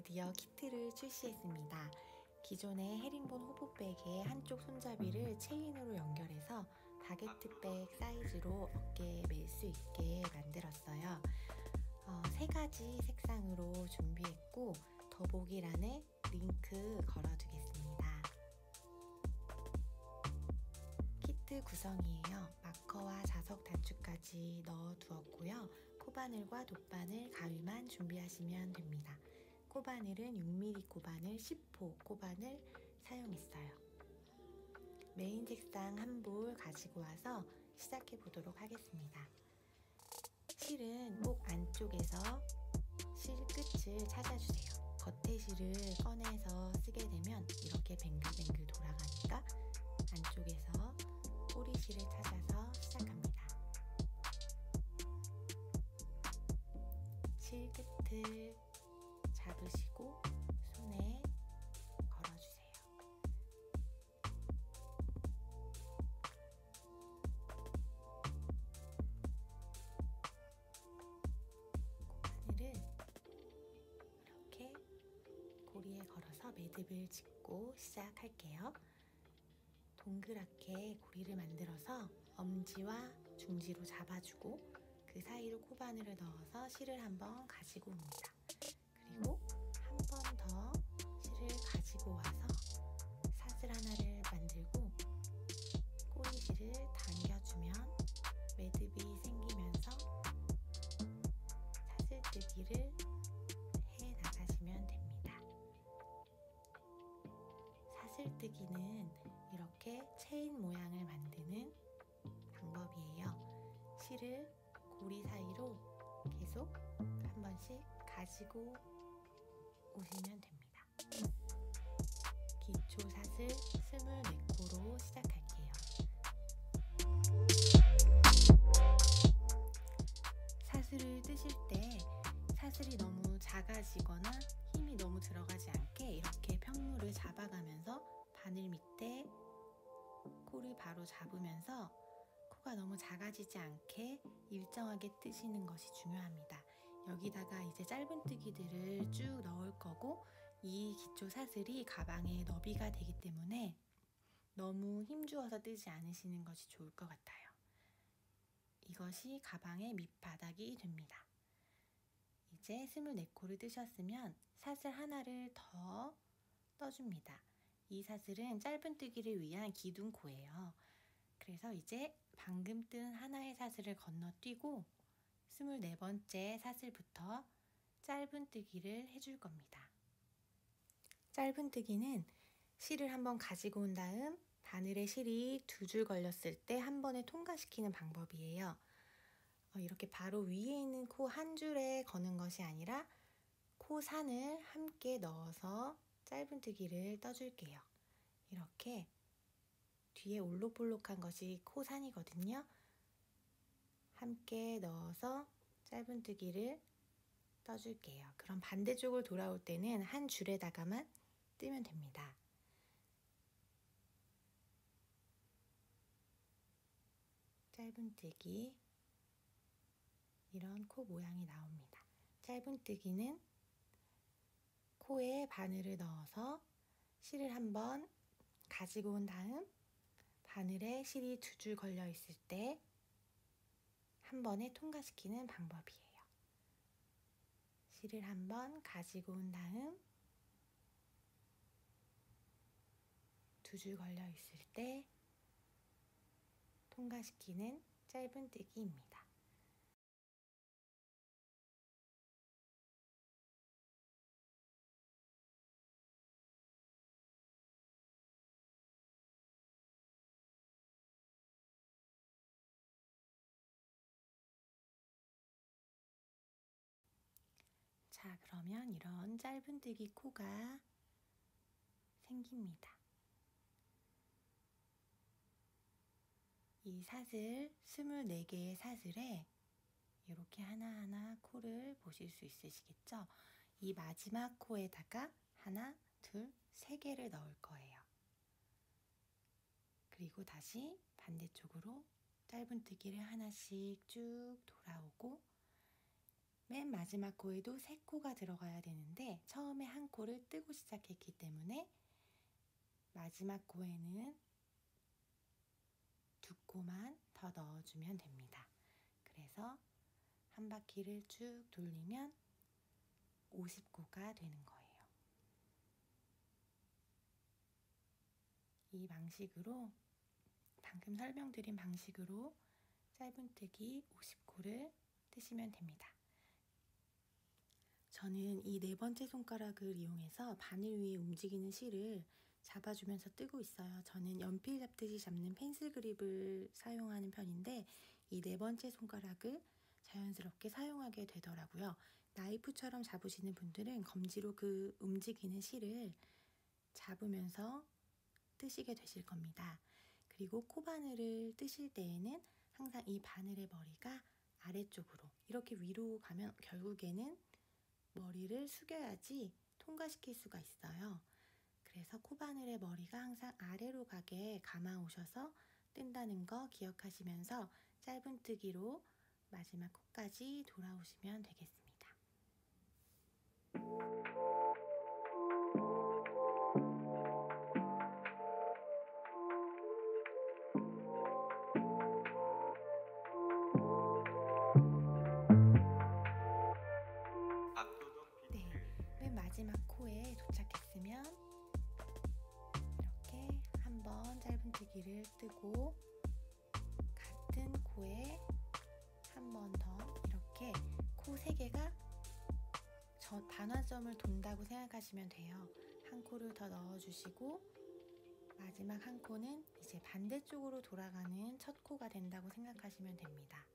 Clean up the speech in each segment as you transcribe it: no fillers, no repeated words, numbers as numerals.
드디어 키트를 출시했습니다. 기존의 헤링본 호보백의 한쪽 손잡이를 체인으로 연결해서 바게트백 사이즈로 어깨에 멜 수 있게 만들었어요. 3가지 색상으로 준비했고 더보기란에 링크 걸어두겠습니다. 키트 구성이에요. 마커와 자석 단추까지 넣어두었고요. 코바늘과 돗바늘, 가위만 준비하시면 됩니다. 코바늘은 6mm 코바늘 10호 코바늘 사용했어요. 메인 색상 한 볼 가지고 와서 시작해 보도록 하겠습니다. 실은 꼭 안쪽에서 실 끝을 찾아주세요. 겉에 실을 꺼내서 쓰게 되면 이렇게 뱅글뱅글 돌아가니까 안쪽에서 꼬리 실을 찾아서 시작합니다. 실 끝을 잡으시고 손에 걸어주세요. 코바늘을 이렇게 고리에 걸어서 매듭을 짓고 시작할게요. 동그랗게 고리를 만들어서 엄지와 중지로 잡아주고 그 사이로 코바늘을 넣어서 실을 한번 가지고 옵니다. 그리고 한 번 더 실을 가지고 와서 사슬 하나를 만들고 꼬리실을 당겨주면 매듭이 생기면서 사슬뜨기를 해 나가시면 됩니다. 사슬뜨기는 이렇게 체인 모양을 만드는 방법이에요. 실을 고리 사이로 계속 한 번씩 가지고 오시면 됩니다. 기초 사슬 24코로 시작할게요. 사슬을 뜨실 때 사슬이 너무 작아지거나 힘이 너무 들어가지 않게 이렇게 평물을 잡아가면서 바늘 밑에 코를 바로 잡으면서 코가 너무 작아지지 않게 일정하게 뜨시는 것이 중요합니다. 여기다가 이제 짧은뜨기들을 쭉 넣을 거고 이 기초 사슬이 가방의 너비가 되기 때문에 너무 힘주어서 뜨지 않으시는 것이 좋을 것 같아요. 이것이 가방의 밑바닥이 됩니다. 이제 24코를 뜨셨으면 사슬 하나를 더 떠줍니다. 이 사슬은 짧은뜨기를 위한 기둥코예요. 그래서 이제 방금 뜬 하나의 사슬을 건너뛰고 24번째 사슬부터 짧은뜨기를 해줄 겁니다. 짧은뜨기는 실을 한번 가지고 온 다음 바늘에 실이 2줄 걸렸을 때 한 번에 통과시키는 방법이에요. 이렇게 바로 위에 있는 코 한 줄에 거는 것이 아니라 코 산을 함께 넣어서 짧은뜨기를 떠줄게요. 이렇게 뒤에 올록볼록한 것이 코산이거든요. 함께 넣어서 짧은뜨기를 떠줄게요. 그럼 반대쪽을 돌아올 때는 한 줄에다가만 뜨면 됩니다. 짧은뜨기, 이런 코 모양이 나옵니다. 짧은뜨기는 코에 바늘을 넣어서 실을 한번 가지고 온 다음 바늘에 실이 2줄 걸려 있을 때 한 번에 통과시키는 방법이에요. 실을 한번 가지고 온 다음 2줄 걸려 있을 때 통과시키는 짧은뜨기입니다. 자, 그러면 이런 짧은뜨기 코가 생깁니다. 이 사슬 24개의 사슬에 이렇게 하나하나 코를 보실 수 있으시겠죠? 이 마지막 코에다가 하나, 둘, 3개를 넣을 거예요. 그리고 다시 반대쪽으로 짧은뜨기를 하나씩 쭉 돌아오고 맨 마지막 코에도 3코가 들어가야 되는데 처음에 한 코를 뜨고 시작했기 때문에 마지막 코에는 2코만 더 넣어주면 됩니다. 그래서 한 바퀴를 쭉 돌리면 50코가 되는 거예요. 이 방식으로, 방금 설명드린 방식으로 짧은뜨기 50코를 뜨시면 됩니다. 저는 이 4번째 손가락을 이용해서 바늘 위에 움직이는 실을 잡아주면서 뜨고 있어요. 저는 연필 잡듯이 잡는 펜슬 그립을 사용하는 편인데 이 4번째 손가락을 자연스럽게 사용하게 되더라고요. 나이프처럼 잡으시는 분들은 검지로 그 움직이는 실을 잡으면서 뜨시게 되실 겁니다. 그리고 코바늘을 뜨실 때에는 항상 이 바늘의 머리가 아래쪽으로 이렇게 위로 가면 결국에는 머리를 숙여야지 통과시킬 수가 있어요. 그래서 코바늘의 머리가 항상 아래로 가게 감아 오셔서 뜬다는 거 기억하시면서 짧은뜨기로 마지막 코까지 돌아오시면 되겠습니다. 네, 맨 마지막 코에 도착했으면 이렇게 한번 짧은뜨기를 뜨고 같은 코에 한 번 더 이렇게 코 3개가 반환점을 돈다고 생각하시면 돼요. 한 코를 더 넣어주시고 마지막 한 코는 이제 반대쪽으로 돌아가는 첫 코가 된다고 생각하시면 됩니다.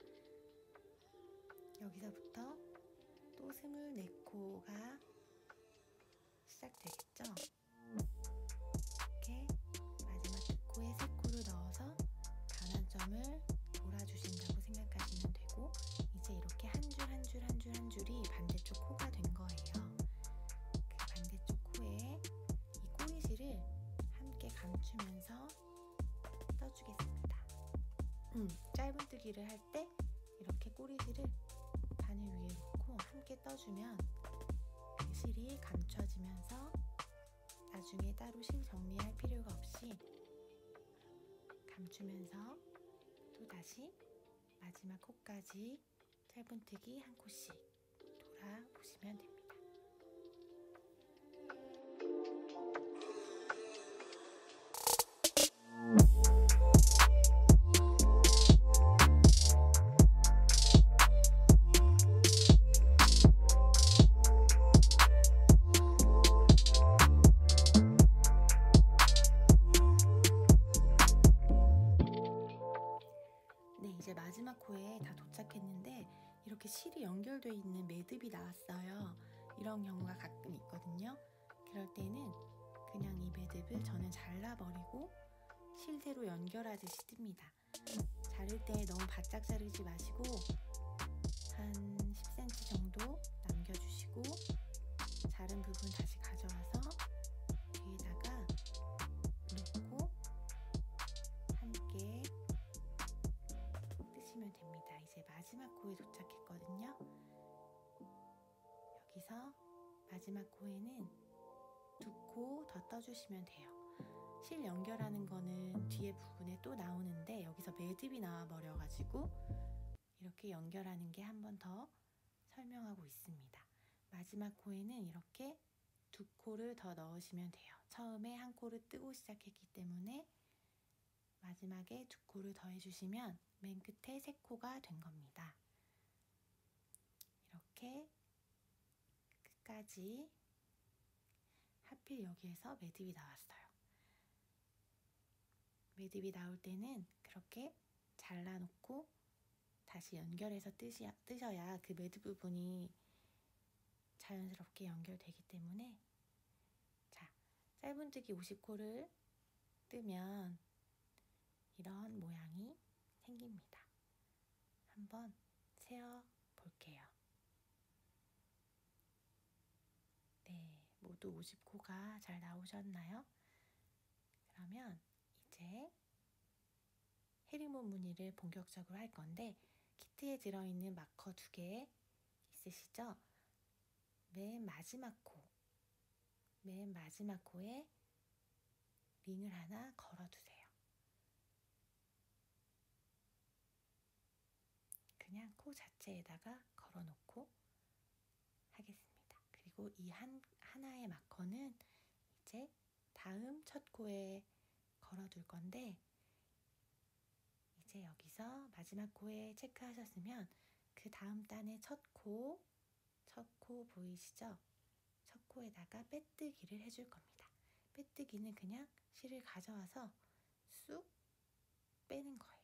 여기서부터 또 24코가 시작되겠죠? 이렇게 마지막 2코에 3코를 넣어서 반환점을 돌아주신다고 생각하시면 되고 이제 이렇게 한 줄 한 줄 한 줄 한 줄이 반대쪽 코가 된 거예요. 그 반대쪽 코에 이 꼬리실을 함께 감추면서 떠주겠습니다. 짧은뜨기를 할 때 이렇게 꼬리실을 바늘 위에 놓고 함께 떠주면 그 실이 감춰지면서 나중에 따로 실 정리할 필요가 없이 감추면서 또 다시 마지막 코까지 짧은뜨기 한 코씩 돌아보시면 됩니다. 네, 이제 마지막 코에 다 도착했는데 이렇게 실이 연결되어 있는 매듭이 나왔어요. 이런 경우가 가끔 있거든요. 그럴 때는 그냥 이 매듭을 저는 잘라버리고 실대로 연결하듯이 뜹니다. 자를 때 너무 바짝 자르지 마시고 한 10cm 정도 남겨주시고 자른 부분 다시 가져와서 뒤에다가 놓고 함께 뜨시면 됩니다. 이제 마지막 코에 도착했거든요. 여기서 마지막 코에는 2코 더 떠주시면 돼요. 실 연결하는 거는 뒤에 부분에 또 나오는데 여기서 매듭이 나와 버려 가지고 이렇게 연결하는 게 한 번 더 설명하고 있습니다. 마지막 코에는 이렇게 2코를 더 넣으시면 돼요. 처음에 한 코를 뜨고 시작했기 때문에 마지막에 2코를 더 해주시면 맨 끝에 3코가 된 겁니다. 이렇게 끝까지. 하필 여기에서 매듭이 나왔어요. 매듭이 나올 때는 그렇게 잘라놓고 다시 연결해서 뜨셔야 그 매듭 부분이 자연스럽게 연결되기 때문에 자, 짧은뜨기 50코를 뜨면 이런 모양이 생깁니다. 한번 세어 볼게요. 네, 모두 50코가 잘 나오셨나요? 그러면 이제 헤리몬 무늬를 본격적으로 할 건데 키트에 들어있는 마커 2개 있으시죠? 맨 마지막 코에 링을 하나 걸어두세요. 그냥 코 자체에다가 걸어놓고 하겠습니다. 그리고 이 하나의 마커는 이제 다음 첫 코에 걸어둘 건데, 이제 여기서 마지막 코에 체크하셨으면 그 다음 단의 첫 코 보이시죠? 첫 코에다가 빼뜨기를 해줄 겁니다. 빼뜨기는 그냥 실을 가져와서 쑥 빼는 거예요.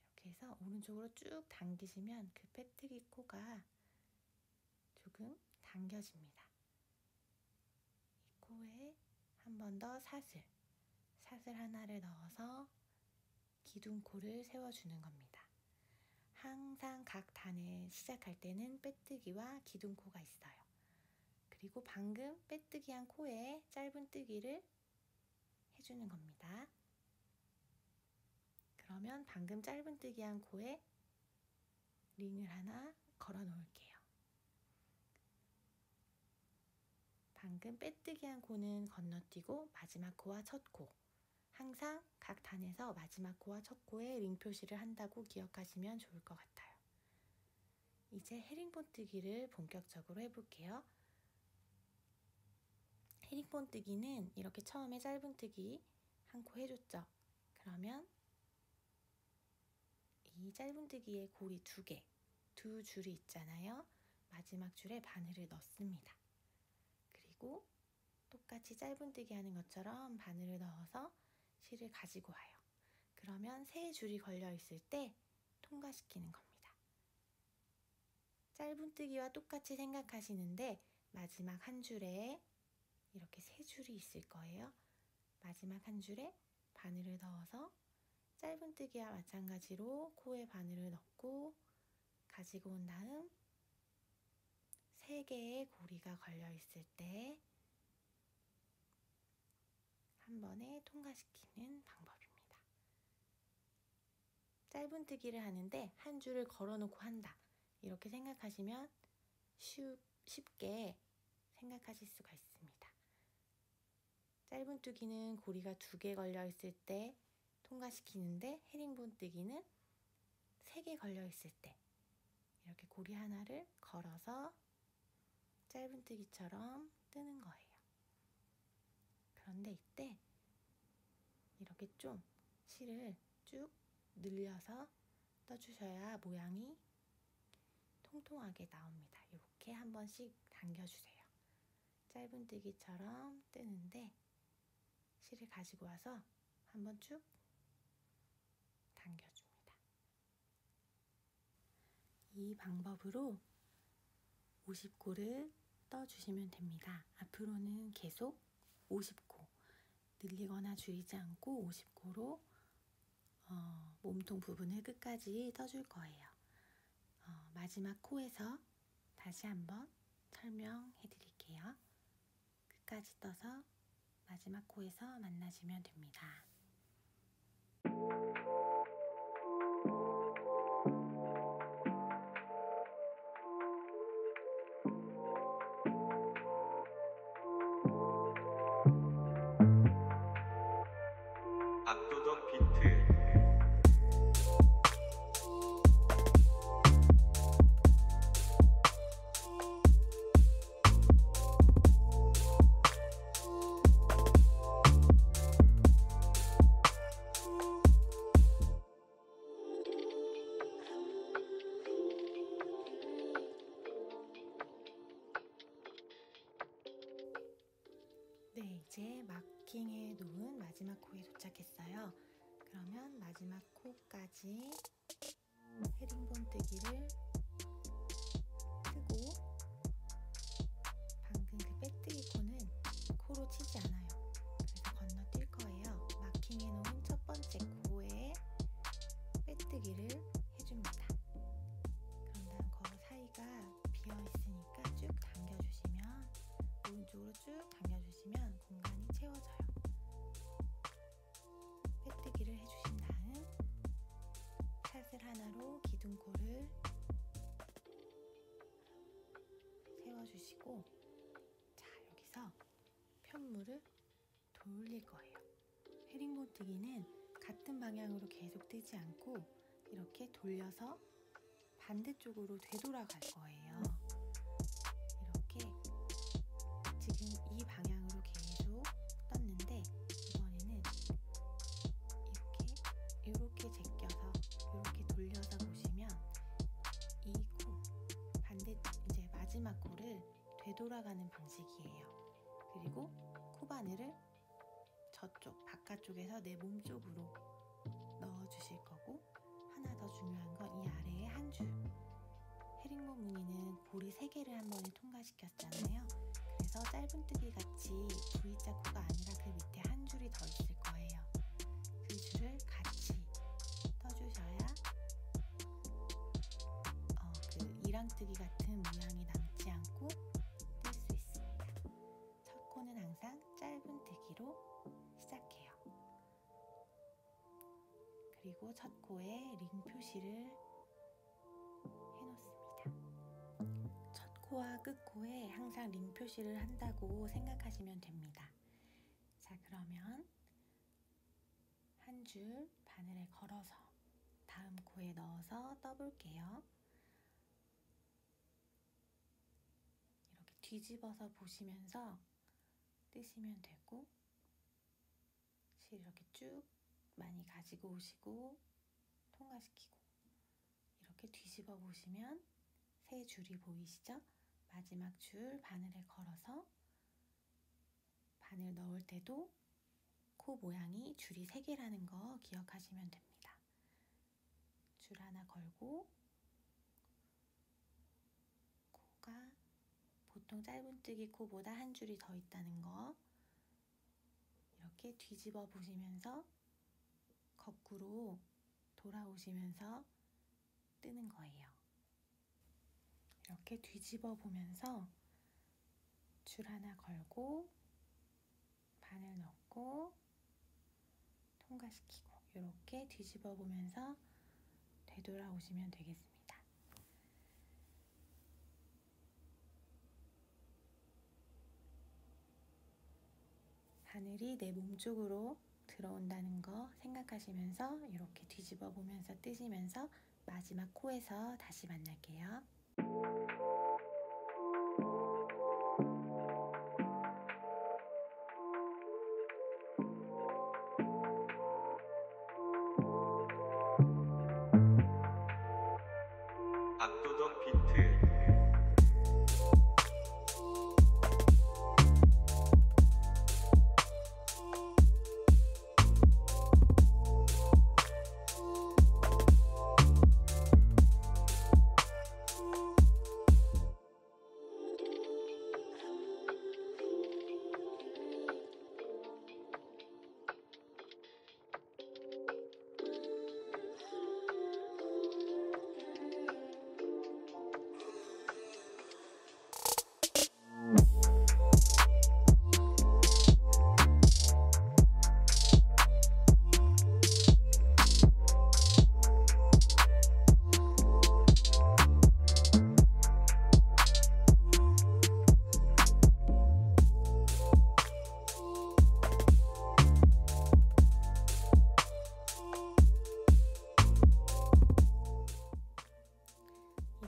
이렇게 해서 오른쪽으로 쭉 당기시면 그 빼뜨기 코가 조금 당겨집니다. 이 코에 한 번 더 사슬 하나를 넣어서 기둥코를 세워주는 겁니다. 항상 각 단을 시작할 때는 빼뜨기와 기둥코가 있어요. 그리고 방금 빼뜨기한 코에 짧은뜨기를 해주는 겁니다. 그러면 방금 짧은뜨기한 코에 링을 하나 걸어 놓을게요. 방금 빼뜨기한 코는 건너뛰고 마지막 코와 첫 코, 항상 각 단에서 마지막 코와 첫 코에 링 표시를 한다고 기억하시면 좋을 것 같아요. 이제 헤링본뜨기를 본격적으로 해볼게요. 헤링본뜨기는 이렇게 처음에 짧은뜨기 한 코 해줬죠? 그러면 이 짧은뜨기에 고리 두 줄이 있잖아요. 마지막 줄에 바늘을 넣습니다. 그리고 똑같이 짧은뜨기 하는 것처럼 바늘을 넣어서 실을 가지고 와요. 그러면 세 줄이 걸려 있을 때 통과시키는 겁니다. 짧은뜨기와 똑같이 생각하시는데 마지막 한 줄에 이렇게 세 줄이 있을 거예요. 마지막 한 줄에 바늘을 넣어서 짧은뜨기와 마찬가지로 코에 바늘을 넣고 가지고 온 다음 세 개의 고리가 걸려 있을 때 한 번에 통과시키는 방법입니다. 짧은뜨기를 하는데 한 줄을 걸어놓고 한다, 이렇게 생각하시면 쉽게 생각하실 수가 있습니다. 짧은뜨기는 고리가 2개 걸려 있을 때 통과시키는데, 헤링본뜨기는 3개 걸려 있을 때 이렇게 고리 하나를 걸어서 짧은뜨기처럼 뜨는 거예요. 그런데 이때 이렇게 좀 실을 쭉 늘려서 떠주셔야 모양이 통통하게 나옵니다. 이렇게 한 번씩 당겨주세요. 짧은뜨기처럼 뜨는데 실을 가지고 와서 한번 쭉 당겨줍니다. 이 방법으로 50코를 떠주시면 됩니다. 앞으로는 계속 50코, 늘리거나 줄이지 않고 50코로 몸통 부분을 끝까지 떠줄 거예요. 마지막 코에서 다시 한번 설명해 드릴게요. 끝까지 떠서 마지막 코에서 만나시면 됩니다. 압도적 비트. 네, 이제 마킹해 놓은 마지막 코에 도착했어요. 그러면 마지막 코까지 헤링본뜨기를 뜨고, 방금 그 빼뜨기 코는 코로 치지 않아요. 그래서 건너뛸 거예요. 마킹해 놓은 첫 번째 코에 빼뜨기를 해줍니다. 그런 다음 거 사이가 비어 있으니까 쭉 당겨주시면, 오른쪽으로 쭉 당겨주시면 공간이 채워져요. 빼뜨기를 해주신 다음 사슬 하나로 기둥코를 잡아주시고, 자, 여기서 편물을 돌릴 거예요. 헤링본 뜨기는 같은 방향으로 계속 뜨지 않고 이렇게 돌려서 반대쪽으로 되돌아갈 거예요. 이렇게 지금 이 방향으로 계속 떴는데, 이번에는 이렇게 제껴서 이렇게 돌려서 보시면 이 코, 이제 마지막 코를 되돌아가는 방식이에요. 그리고 코바늘을 저쪽 바깥쪽에서 내 몸 쪽으로 넣어 주실 거고, 하나 더 중요한 건 이 아래에 한 줄. 헤링본 무늬는 고리 3개를 한 번에 통과시켰잖아요. 그래서 짧은뜨기 같이 V자 코가 아니라 그 밑에 한 줄이 더 있을 거예요. 그 줄을 같이 떠주셔야 그 이랑뜨기 같은 모양이 남지 않고 뜰 수 있습니다. 첫 코는 항상 짧은뜨기로 시작해요. 그리고 첫 코에 링 표시를 해놓습니다. 첫 코와 끝 코에 항상 링 표시를 한다고 생각하시면 됩니다. 자, 그러면 한 줄 바늘에 걸어서 다음 코에 넣어서 떠볼게요. 이렇게 뒤집어서 보시면서 뜨시면 되고, 실 이렇게 쭉 많이 가지고 오시고 통과시키고, 이렇게 뒤집어 보시면 세 줄이 보이시죠? 마지막 줄 바늘에 걸어서 바늘 넣을 때도 코 모양이 줄이 3개라는 거 기억하시면 됩니다. 줄 하나 걸고, 코가 보통 짧은뜨기 코보다 한 줄이 더 있다는 거 이렇게 뒤집어 보시면서 거꾸로 돌아오시면서 뜨는 거예요. 이렇게 뒤집어 보면서 줄 하나 걸고 바늘 넣고 통과시키고, 이렇게 뒤집어 보면서 되돌아오시면 되겠습니다. 바늘이 내 몸 쪽으로 들어온다는 거 생각하시면서 이렇게 뒤집어 보면서 뜨시면서 마지막 코에서 다시 만날게요. 압도적 비트.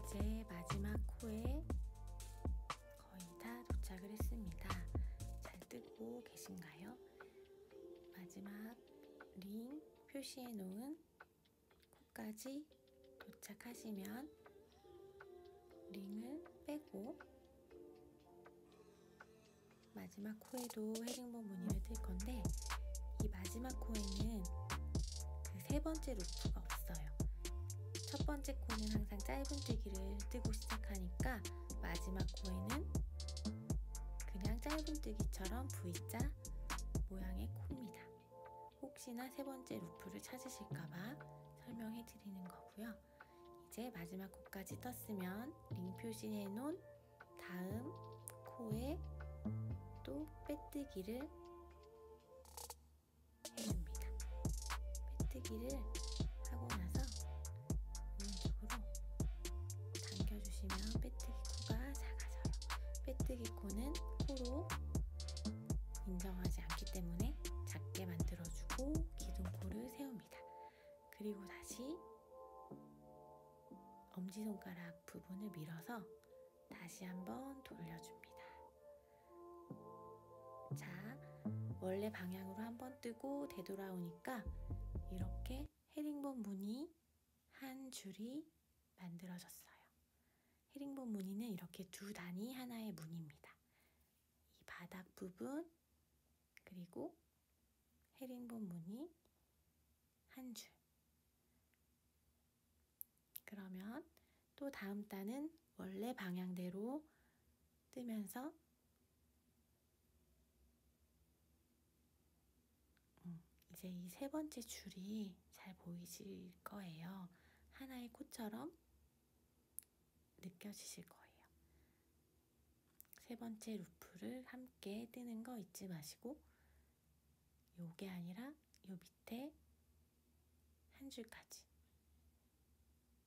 이제 마지막 코에 거의 다 도착을 했습니다. 잘 뜨고 계신가요? 마지막 링 표시해 놓은 코까지 도착하시면 링을 빼고, 마지막 코에도 헤링본 무늬를 뜰 건데, 이 마지막 코에는 그 3번째 루프가 없어요. 첫 번째 코는 항상 짧은뜨기를 뜨고 시작하니까 마지막 코에는 그냥 짧은뜨기처럼 V자 모양의 코입니다. 혹시나 3번째 루프를 찾으실까봐 설명해 드리는 거고요. 이제 마지막 코까지 떴으면 링 표시해 놓은 다음 코에 또 빼뜨기를 해줍니다. 빼뜨기를 하고 나서 오른쪽으로 당겨주시면 빼뜨기 코가 작아져요. 그리고 다시 엄지손가락 부분을 밀어서 다시 한번 돌려줍니다. 자, 원래 방향으로 한번 뜨고 되돌아오니까 이렇게 헤링본 무늬 한 줄이 만들어졌어요. 헤링본 무늬는 이렇게 두 단이 하나의 무늬입니다. 이 바닥 부분 그리고 헤링본 무늬 한 줄. 그러면 또 다음 단은 원래 방향대로 뜨면서 이제 이 세 번째 줄이 잘 보이실 거예요. 하나의 코처럼 느껴지실 거예요. 세 번째 루프를 함께 뜨는 거 잊지 마시고 요게 아니라 요 밑에 한 줄까지.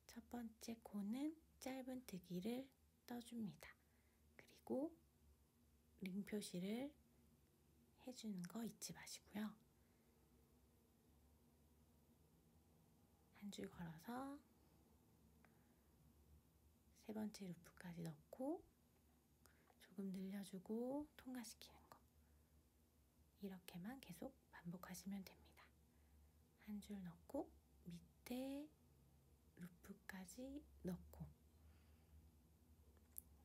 첫 번째 코는 짧은뜨기를 떠줍니다. 그리고 링 표시를 해주는 거 잊지 마시고요. 한 줄 걸어서 세 번째 루프까지 넣고 조금 늘려주고 통과시키는 거. 이렇게만 계속 반복하시면 됩니다. 한 줄 넣고 밑에 루프까지 넣고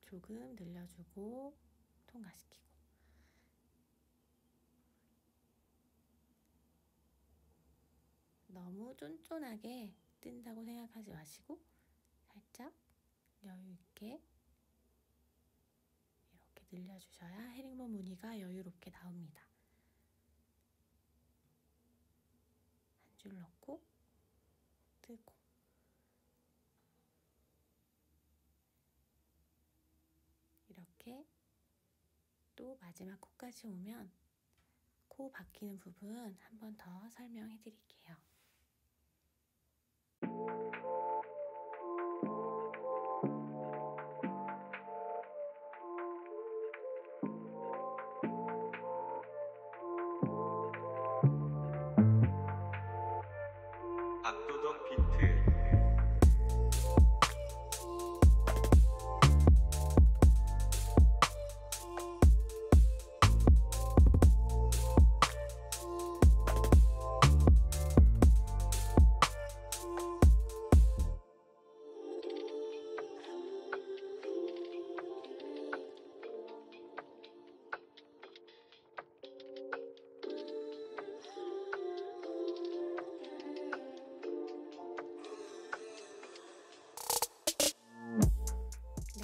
조금 늘려주고 통과시키고 너무 쫀쫀하게 뜬다고 생각하지 마시고 살짝 여유있게 이렇게 늘려주셔야 헤링본 무늬가 여유롭게 나옵니다. 한 줄 넣고 뜨고 이렇게 또 마지막 코까지 오면 코 박히는 부분 한 번 더 설명해 드릴게요. 압도적 비트.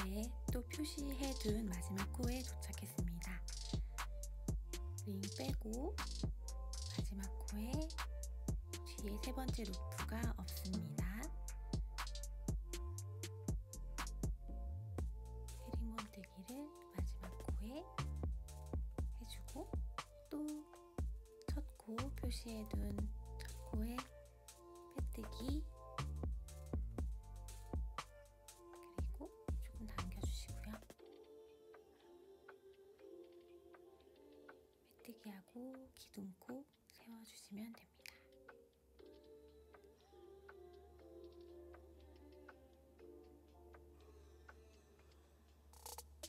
네, 또 표시해둔 마지막 코에 도착했습니다. 링 빼고 마지막 코에 뒤에 세 번째 루프가 없습니다. 헤링본 뜨기를 마지막 코에 해주고 또 첫 코 표시해둔 첫 코에 빼뜨기 그리고 조금 당겨주시고요. 빼뜨기하고 기둥코 세워주시면 됩니다.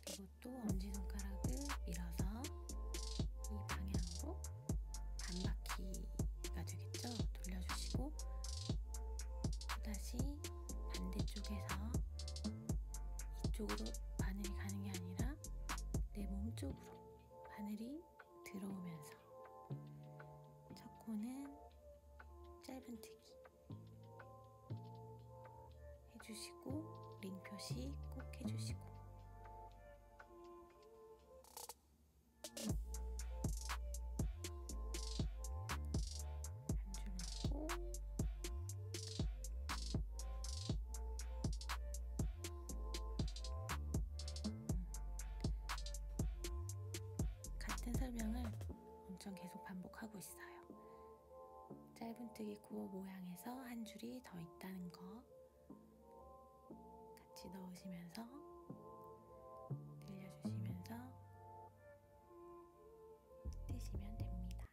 그리고 또 엄지손가락을 밀어서 이 방향으로 반바퀴가 되겠죠? 돌려주시고 또다시 반대쪽에서 이쪽으로 바늘이 가는 게 아니라 내 몸 쪽으로 바늘이 들어오면서 첫 코는 짧은뜨기 해주시고 링 표시 꼭 해주시고 한 줄 넣고 같은 설명을 엄청 계속 반복하고 있어요. 짧은뜨기 코 모양에서 한 줄이 더 있다는 거 같이 넣으시면서 늘려주시면서 뜨시면 됩니다.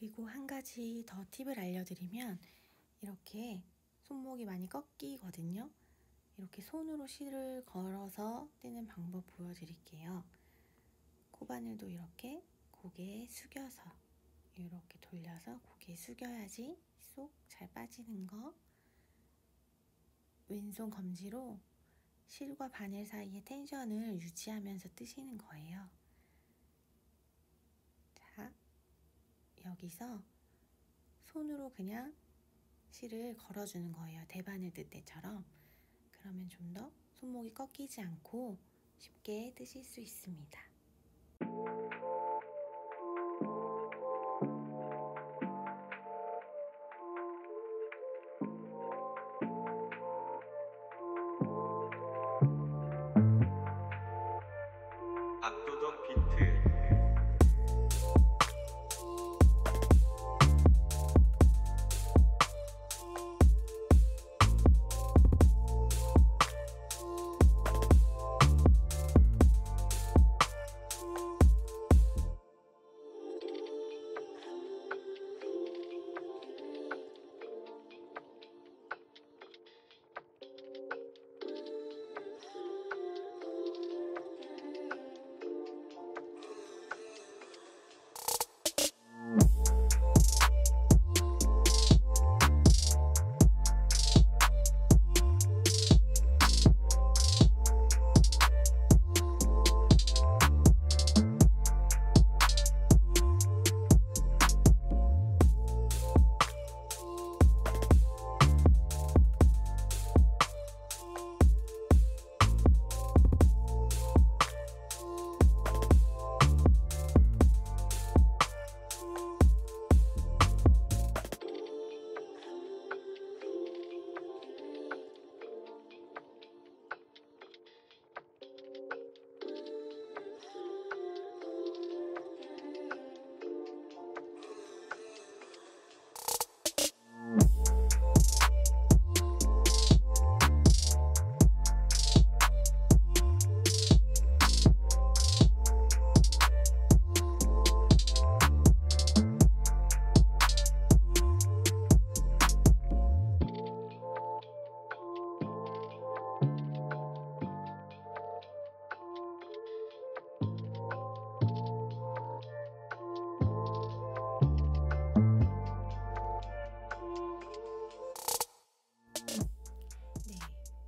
그리고 한 가지 더 팁을 알려드리면 이렇게 손목이 많이 꺾이거든요. 이렇게 손으로 실을 걸어서 떼는 방법 보여드릴게요. 코바늘도 이렇게 고개 숙여서 이렇게 돌려서 고개 숙여야지 쏙 잘 빠지는 거. 왼손 검지로 실과 바늘 사이의 텐션을 유지하면서 뜨시는 거예요. 자, 여기서 손으로 그냥 실을 걸어주는 거예요. 대바늘 뜰 때처럼. 그러면 좀 더 손목이 꺾이지 않고 쉽게 뜨실 수 있습니다. 압도적 비트.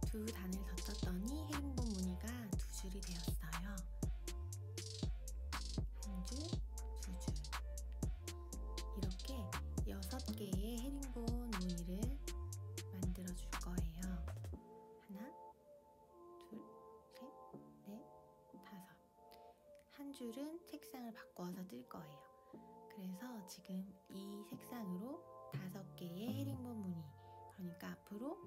두 단을 더 떴더니 헤링본 무늬가 두 줄이 되었어요. 한 줄, 두 줄. 이렇게 6개의 헤링본 무늬를 만들어 줄 거예요. 하나, 둘, 셋, 넷, 다섯. 한 줄은 색상을 바꿔서 뜰 거예요. 그래서 지금 이 색상으로 5개의 헤링본 무늬, 그러니까 앞으로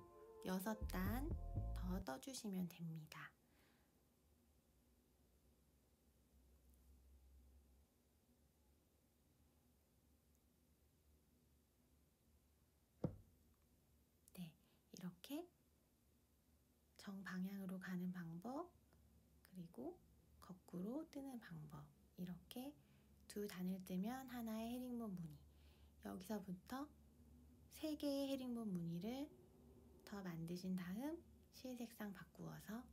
6단 더 떠주시면 됩니다. 네, 이렇게 정방향으로 가는 방법, 그리고 거꾸로 뜨는 방법, 이렇게 두 단을 뜨면 하나의 헤링본 무늬, 여기서부터 3개의 헤링본 무늬를 더 만드신 다음 실 색상 바꾸어서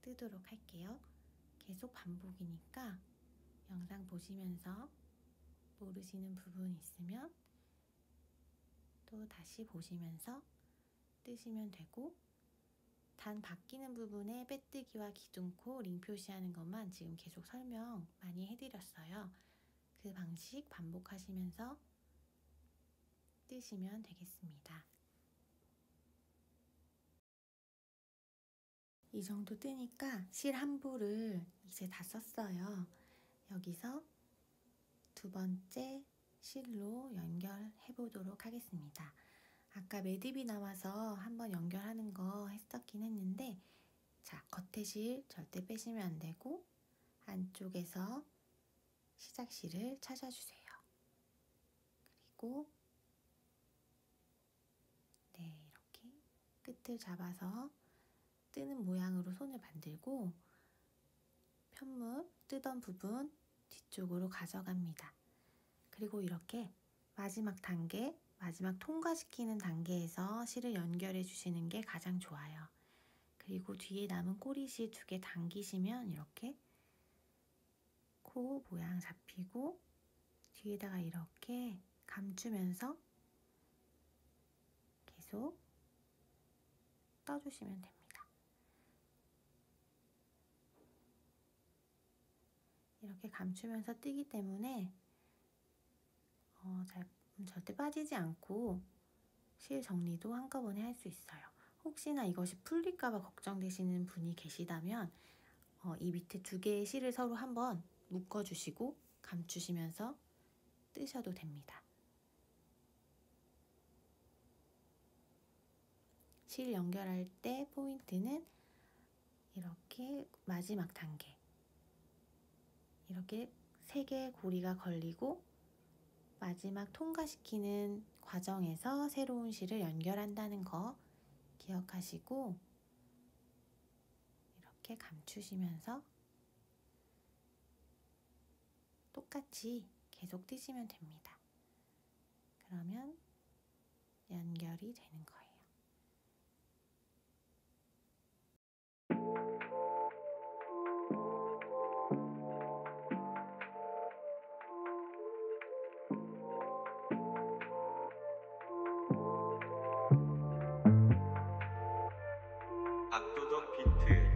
뜨도록 할게요. 계속 반복이니까 영상 보시면서 모르시는 부분 있으면 또 다시 보시면서 뜨시면 되고, 단 바뀌는 부분에 빼뜨기와 기둥코 링 표시하는 것만 지금 계속 설명 많이 해드렸어요. 그 방식 반복하시면서 뜨시면 되겠습니다. 이 정도 뜨니까 실 한 볼을 이제 다 썼어요. 여기서 두 번째 실로 연결해 보도록 하겠습니다. 아까 매듭이 나와서 한번 연결하는 거 했었긴 했는데, 자, 겉에 실 절대 빼시면 안 되고 안쪽에서 시작 실을 찾아주세요. 그리고 네, 이렇게 끝을 잡아서 뜨는 모양으로 손을 만들고 편물 뜨던 부분 뒤쪽으로 가져갑니다. 그리고 이렇게 마지막 단계, 마지막 통과시키는 단계에서 실을 연결해 주시는 게 가장 좋아요. 그리고 뒤에 남은 꼬리실 2개 당기시면 이렇게 코 모양 잡히고 뒤에다가 이렇게 감추면서 계속 떠주시면 됩니다. 이렇게 감추면서 뜨기 때문에 절대 빠지지 않고 실 정리도 한꺼번에 할 수 있어요. 혹시나 이것이 풀릴까봐 걱정되시는 분이 계시다면 이 밑에 2개의 실을 서로 한번 묶어주시고 감추시면서 뜨셔도 됩니다. 실 연결할 때 포인트는 이렇게 마지막 단계, 이렇게 3개의 고리가 걸리고 마지막 통과시키는 과정에서 새로운 실을 연결한다는 거 기억하시고 이렇게 감추시면서 똑같이 계속 뜨시면 됩니다. 그러면 연결이 되는 거예요. 압도적 비트.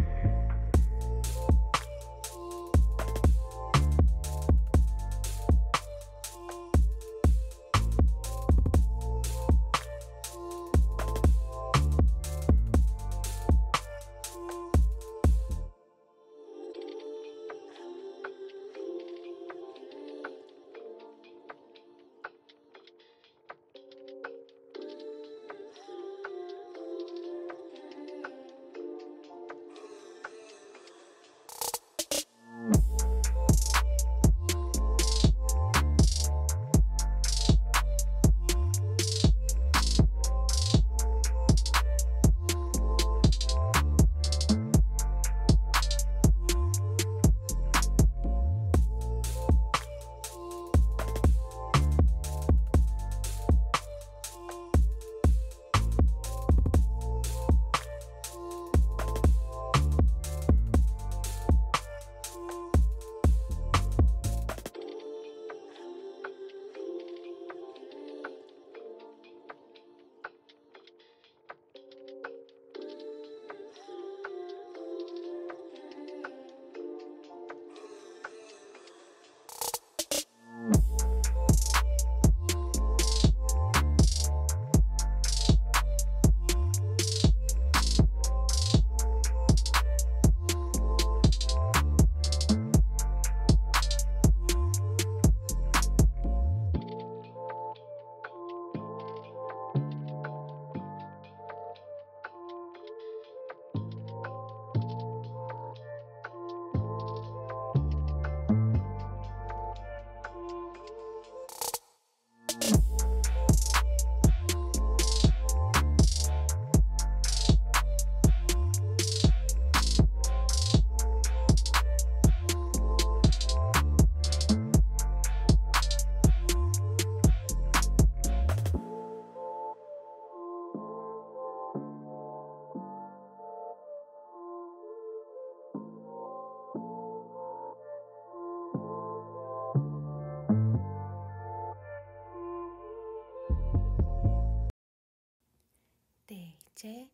이제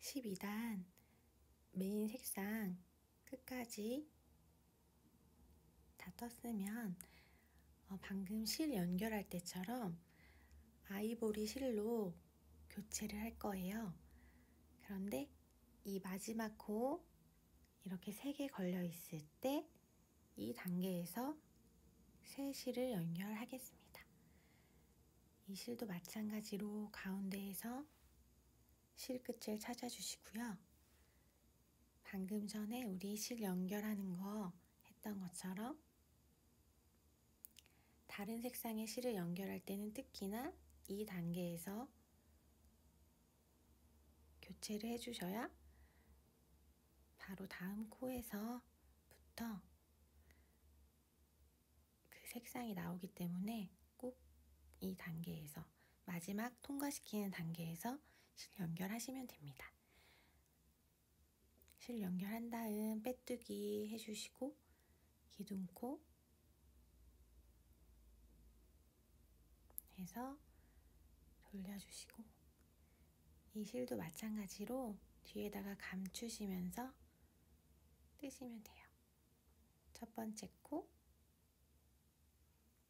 12단 메인 색상 끝까지 다 떴으면 방금 실 연결할 때처럼 아이보리 실로 교체를 할 거예요. 그런데 이 마지막 코 이렇게 3개 걸려 있을 때 이 단계에서 새 실을 연결하겠습니다. 이 실도 마찬가지로 가운데에서 실 끝을 찾아주시고요. 방금 전에 우리 실 연결하는 거 했던 것처럼 다른 색상의 실을 연결할 때는 특히나 이 단계에서 교체를 해주셔야 바로 다음 코에서부터 그 색상이 나오기 때문에 꼭 이 단계에서, 마지막 통과시키는 단계에서 실 연결하시면 됩니다. 실 연결한 다음 빼뜨기 해주시고 기둥코 해서 돌려주시고, 이 실도 마찬가지로 뒤에다가 감추시면서 뜨시면 돼요. 첫 번째 코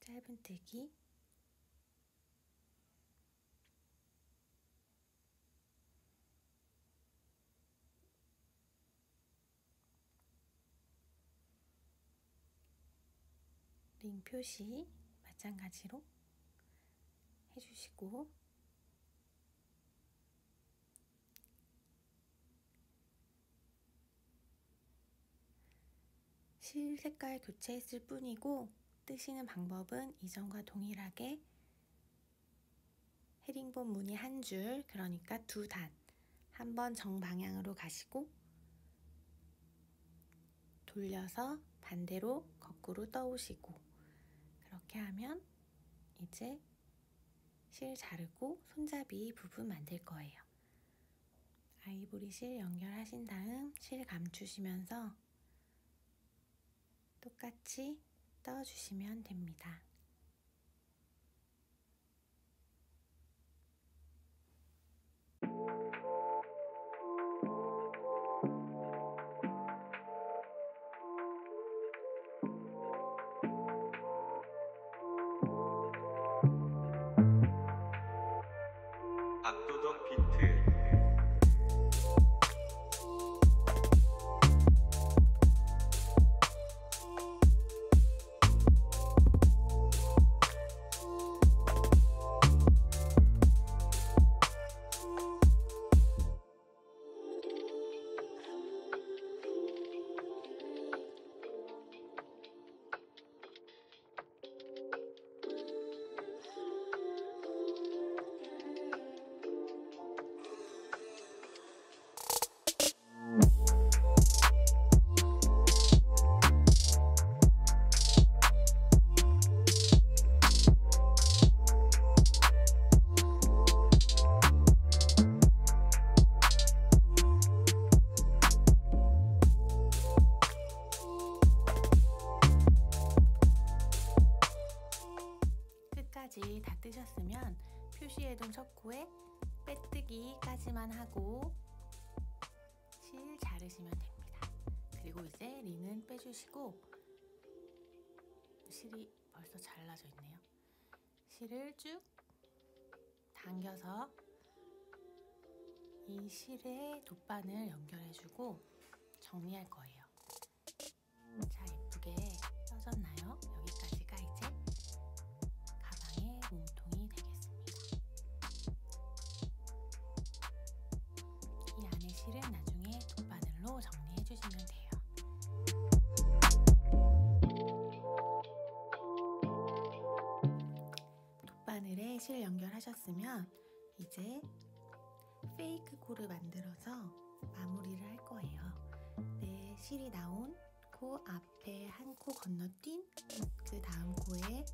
짧은뜨기, 링 표시 마찬가지로 해주시고, 실 색깔 교체했을 뿐이고 뜨시는 방법은 이전과 동일하게 헤링본 무늬 한 줄, 그러니까 두 단, 한번 정방향으로 가시고 돌려서 반대로 거꾸로 떠오시고, 그렇게 하면 이제 실 자르고 손잡이 부분 만들 거예요. 아이보리 실 연결하신 다음 실 감추시면서 똑같이 떠주시면 됩니다. 압도적 비트. 끝까지 다 뜨셨으면 표시해둔 첫 코에 빼뜨기까지만 하고 실 자르시면 됩니다. 그리고 이제 링은 빼주시고, 실이 벌써 잘라져 있네요. 실을 쭉 당겨서 이 실에 돗바늘 연결해주고 정리할 거예요. 자, 예쁘게 떠졌나요? 여기까지가 이제 가방의 몸통이 되겠습니다. 이 안에 실은 나중에 돗바늘로 정리해 주시면 돼요. 돗바늘에 실 연결하셨으면 이제 페이크 코를 만들어서 마무리를 할 거예요. 네, 실이 나온 코 앞에 한 코 건너뛴 그 다음 코에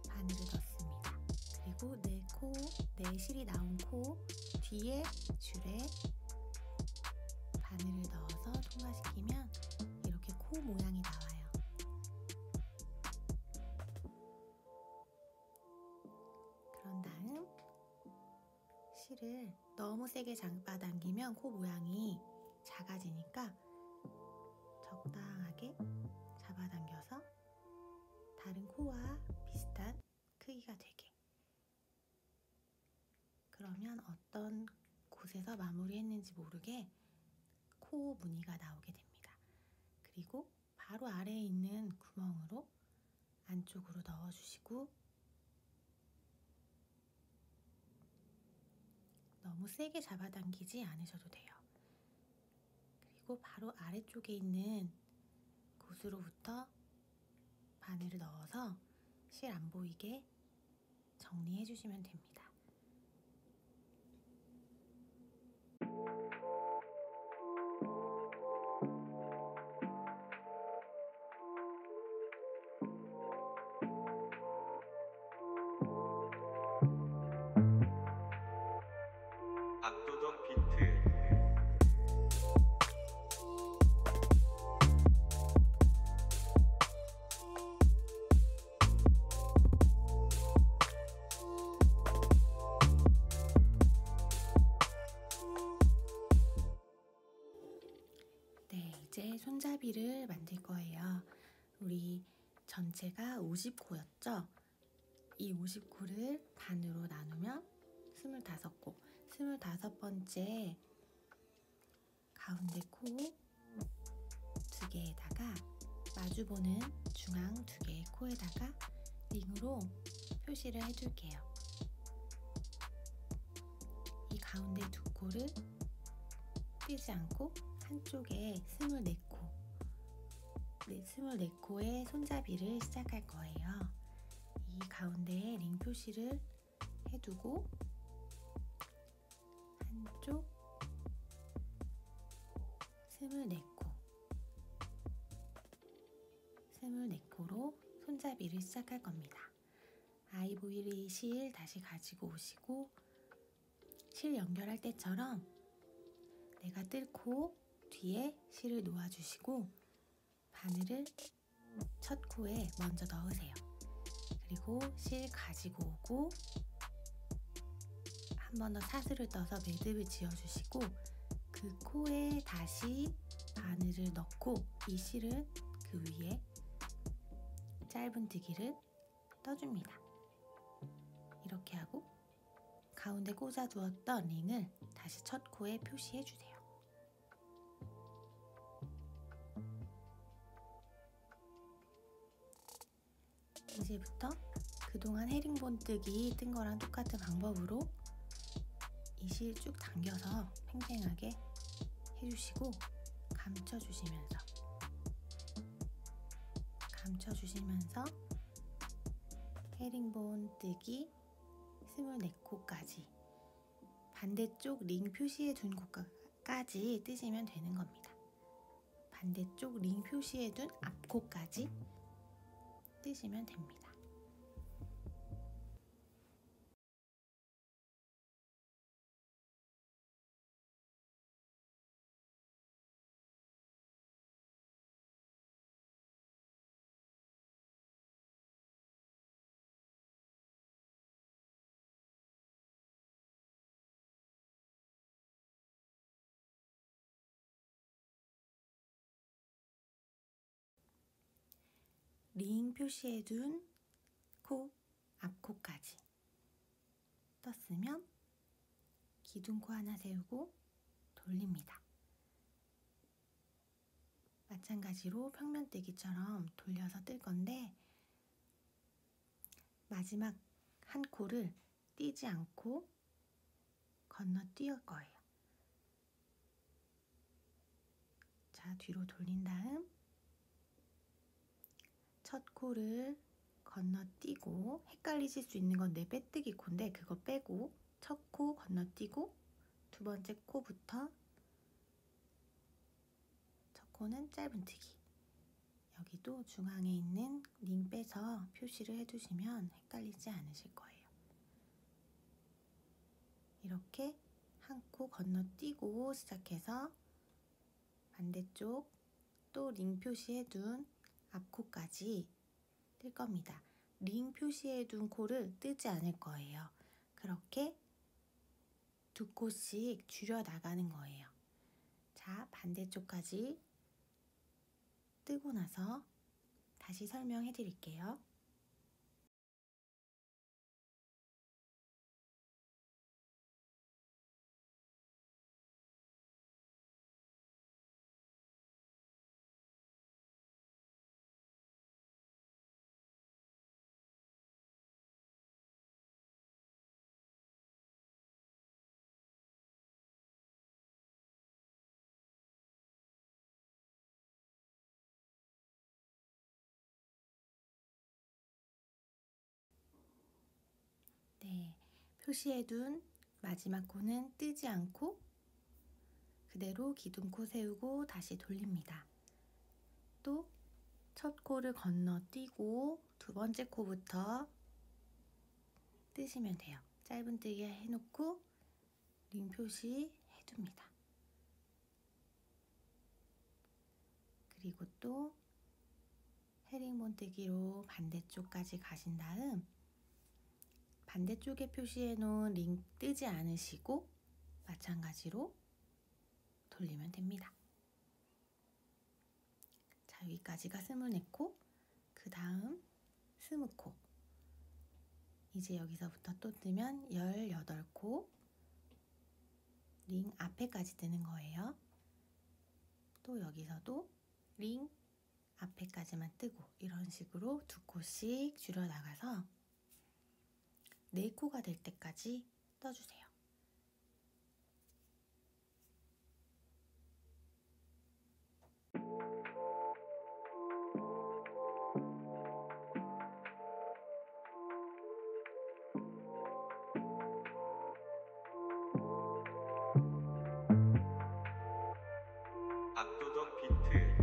바늘을 넣습니다. 그리고 내 실이 나온 코 뒤에 줄에 바늘을 넣어서 통과시키면 이렇게 코 모양이 나와요. 그런 다음 실을 너무 세게 잡아당기면 코 모양이 작아지니까 적당하게 잡아당겨서 다른 코와 비슷한 크기가 되게, 그러면 어떤 곳에서 마무리했는지 모르게 코 무늬가 나오게 됩니다. 그리고 바로 아래에 있는 구멍으로 안쪽으로 넣어주시고, 너무 세게 잡아당기지 않으셔도 돼요. 그리고 바로 아래쪽에 있는 곳으로부터 바늘을 넣어서 실 안 보이게 정리해 주시면 됩니다. 손잡이를 만들 거예요. 우리 전체가 50코였죠? 이 50코를 반으로 나누면 25코. 25번째 가운데 코 2개에다가 마주보는 중앙 2개의 코에다가 링으로 표시를 해줄게요. 이 가운데 2코를 띄지 않고 한쪽에 24코, 24코의 손잡이를 시작할 거예요. 이 가운데에 링 표시를 해두고 한쪽 24코, 24코로 손잡이를 시작할 겁니다. 아이보리 실 다시 가지고 오시고 실 연결할 때처럼 내가 뜰코 뒤에 실을 놓아주시고 바늘을 첫 코에 먼저 넣으세요. 그리고 실 가지고 오고 한 번 더 사슬을 떠서 매듭을 지어주시고 그 코에 다시 바늘을 넣고 이 실은 그 위에 짧은뜨기를 떠줍니다. 이렇게 하고 가운데 꽂아두었던 링을 다시 첫 코에 표시해주세요. 이제부터 그동안 헤링본뜨기 뜬 거랑 똑같은 방법으로 이 실 쭉 당겨서 팽팽하게 해주시고 감춰주시면서 헤링본뜨기 24코까지 반대쪽 링 표시해 둔 코까지 뜨시면 되는 겁니다. 반대쪽 링 표시해 둔 앞코까지 뜨시면 됩니다. 링 표시해둔 코, 앞코까지 떴으면 기둥코 하나 세우고 돌립니다. 마찬가지로 평면뜨기처럼 돌려서 뜰 건데 마지막 한 코를 띄지 않고 건너뛸 거예요. 자, 뒤로 돌린 다음 첫 코를 건너뛰고 헷갈리실 수 있는 건 내 빼뜨기 코인데 그거 빼고 첫 코 건너뛰고 두 번째 코부터 첫 코는 짧은뜨기. 여기도 중앙에 있는 링 빼서 표시를 해두시면 헷갈리지 않으실 거예요. 이렇게 한 코 건너뛰고 시작해서 반대쪽 또 링 표시해둔 앞코까지 뜰 겁니다. 링 표시해둔 코를 뜨지 않을 거예요. 그렇게 두 코씩 줄여 나가는 거예요. 자, 반대쪽까지 뜨고 나서 다시 설명해 드릴게요. 네, 표시해둔 마지막 코는 뜨지 않고 그대로 기둥코 세우고 다시 돌립니다. 또 첫 코를 건너뛰고 두 번째 코부터 뜨시면 돼요. 짧은뜨기 해놓고 링 표시 해둡니다. 그리고 또 헤링본뜨기로 반대쪽까지 가신 다음 반대쪽에 표시해 놓은 링 뜨지 않으시고 마찬가지로 돌리면 됩니다. 자, 여기까지가 스물네코. 그 다음 스무코. 이제 여기서부터 또 뜨면 18코 링 앞에까지 뜨는 거예요. 또 여기서도 링 앞에까지만 뜨고 이런 식으로 2코씩 줄여나가서 4코가 될 때까지 떠주세요. 압도적 비트.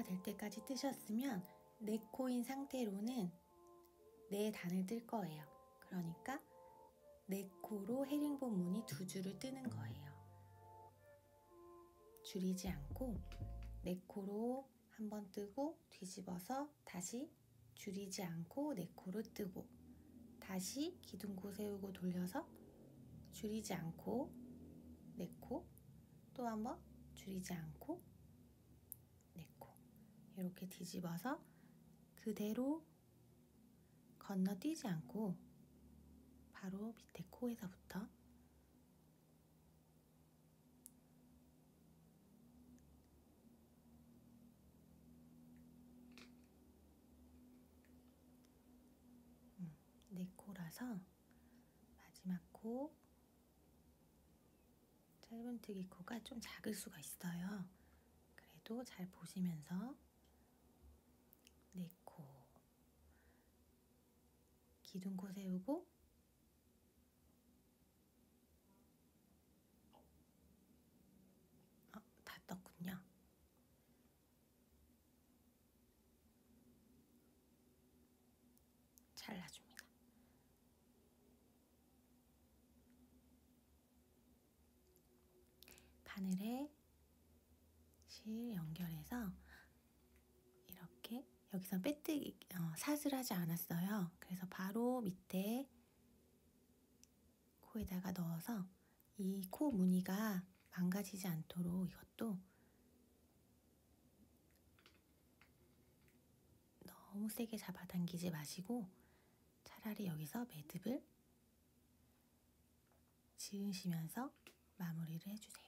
될 때까지 뜨셨으면 4코인 상태로는 4단을 뜰 거예요. 그러니까 4코로 헤링본 무늬 2줄을 뜨는 거예요. 줄이지 않고 4코로 한번 뜨고 뒤집어서 다시 줄이지 않고 4코로 뜨고 다시 기둥코 세우고 돌려서 줄이지 않고 4코 또 한번 줄이지 않고 4코 이렇게 뒤집어서 그대로 건너뛰지 않고 바로 밑에 코에서부터 네 코라서 마지막 코 짧은뜨기 코가 좀 작을 수가 있어요. 그래도 잘 보시면서 네 코 기둥코 세우고 다 떴군요. 잘라줍니다. 바늘에 실 연결해서 이렇게 여기서 빼뜨기 샷을 하지 않았어요. 그래서 바로 밑에 코에다가 넣어서 이 코 무늬가 망가지지 않도록 이것도 너무 세게 잡아당기지 마시고 차라리 여기서 매듭을 지으시면서 마무리를 해주세요.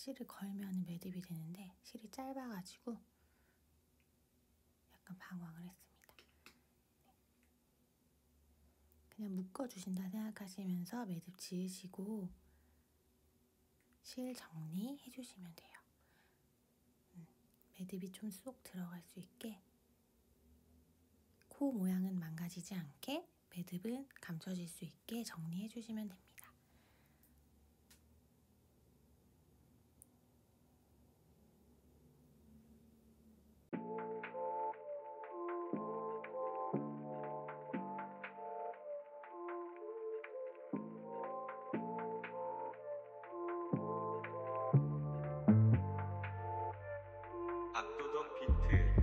실을 걸면 매듭이 되는데 실이 짧아가지고 약간 방황을 했습니다. 그냥 묶어주신다 생각하시면서 매듭 지으시고 실 정리해 주시면 돼요. 매듭이 좀 쏙 들어갈 수 있게 코 모양은 망가지지 않게 매듭은 감춰질 수 있게 정리해 주시면 됩니다. 압도적 비트.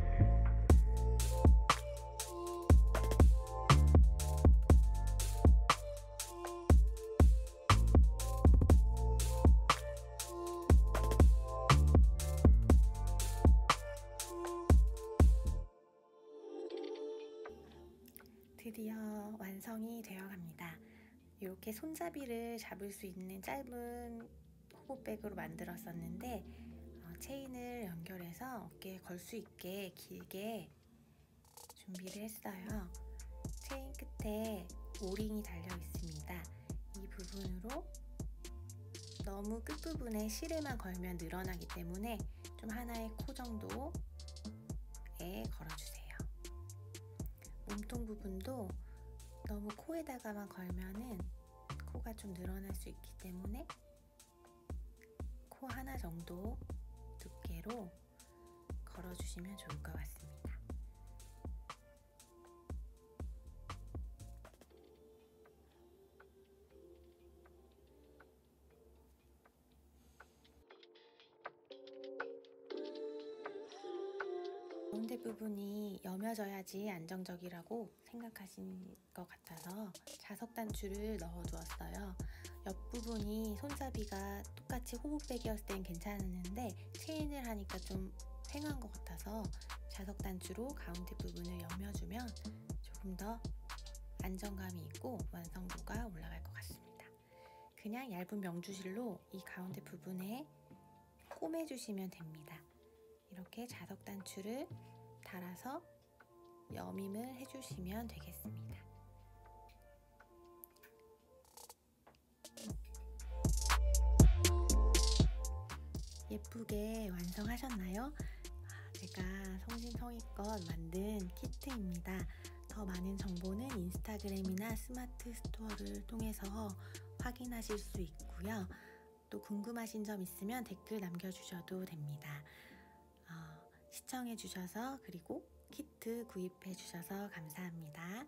드디어 완성이 되어 갑니다. 이렇게 손잡이를 잡을 수 있는 짧은 호보백으로 만들었었는데 체인을 연결해서 어깨에 걸 수 있게 길게 준비를 했어요. 체인 끝에 오링이 달려 있습니다. 이 부분으로 너무 끝부분에 실에만 걸면 늘어나기 때문에 좀 하나의 코 정도에 걸어주세요. 몸통 부분도 너무 코에다가만 걸면은 코가 좀 늘어날 수 있기 때문에 코 하나 정도 두께로 걸어주시면 좋을 것 같습니다. 가운데 부분이 여며져야지 안정적이라고 생각하신 것 같아서 자석 단추를 넣어 두었어요. 옆부분이 손잡이가 똑같이 호흡백이었을 땐 괜찮았는데 체인을 하니까 좀 휑한 것 같아서 자석 단추로 가운데 부분을 여며주면 조금 더 안정감이 있고 완성도가 올라갈 것 같습니다. 그냥 얇은 명주실로 이 가운데 부분에 꿰매주시면 됩니다. 이렇게 자석 단추를 달아서 여밈을 해주시면 되겠습니다. 예쁘게 완성하셨나요? 제가 성심성의껏 만든 키트입니다. 더 많은 정보는 인스타그램이나 스마트 스토어를 통해서 확인하실 수 있고요. 또 궁금하신 점 있으면 댓글 남겨주셔도 됩니다. 시청해주셔서 그리고 키트 구입해주셔서 감사합니다.